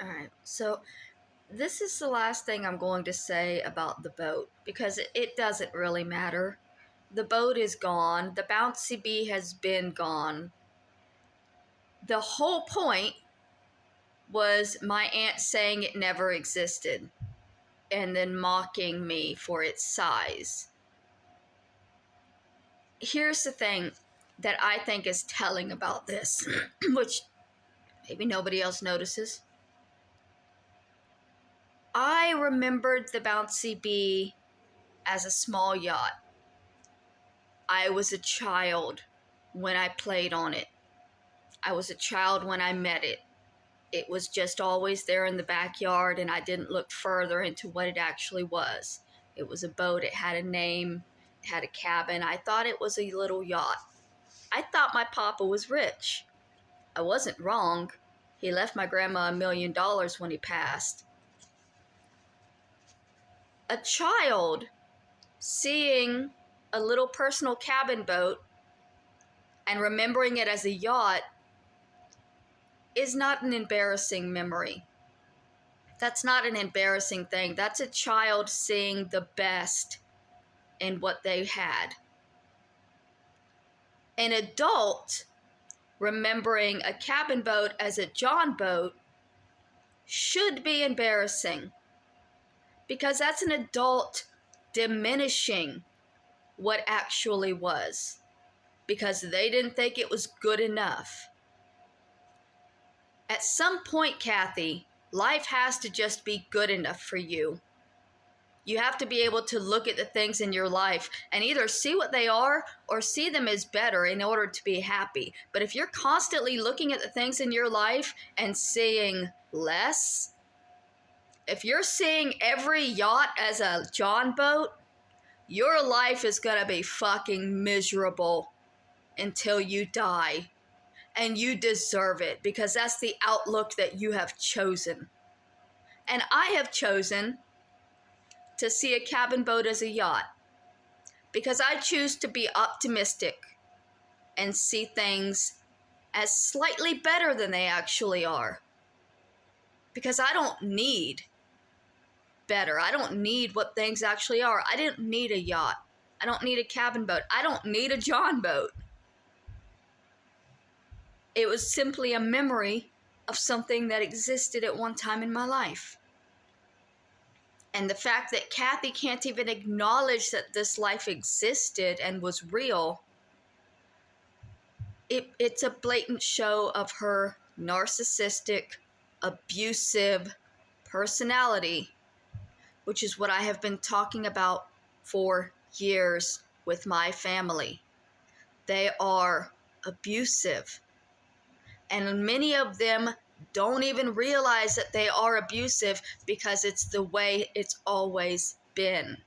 All right. So this is the last thing I'm going to say about the boat because it doesn't really matter. The boat is gone. The bouncy bee has been gone. The whole point was my aunt saying it never existed and then mocking me for its size. Here's the thing that I think is telling about this, which maybe nobody else notices. I remembered the bouncy bee as a small yacht. I was a child when I played on it. I was a child when I met it. It was just always there in the backyard, and I didn't look further into what it actually was. It was a boat. It had a name. It had a cabin. I thought it was a little yacht. I thought my papa was rich. I wasn't wrong. He left my grandma $1 million when he passed. A child seeing a little personal cabin boat and remembering it as a yacht is not an embarrassing memory. That's not an embarrassing thing. That's a child seeing the best in what they had. An adult remembering a cabin boat as a John boat should be embarrassing because that's an adult diminishing what actually was because they didn't think it was good enough. At some point, Kathy, life has to just be good enough for you. You have to be able to look at the things in your life and either see what they are or see them as better in order to be happy. But if you're constantly looking at the things in your life and seeing less, if you're seeing every yacht as a John boat, your life is going to be fucking miserable until you die. And you deserve it because that's the outlook that you have chosen. And I have chosen to see a cabin boat as a yacht because I choose to be optimistic and see things as slightly better than they actually are. Because I don't need better. I don't need what things actually are. I didn't need a yacht. I don't need a cabin boat. I don't need a John boat. It was simply a memory of something that existed at one time in my life. And the fact that Kathy can't even acknowledge that this life existed and was real, it's a blatant show of her narcissistic, abusive personality, which is what I have been talking about for years with my family. They are abusive. And many of them don't even realize that they are abusive because it's the way it's always been.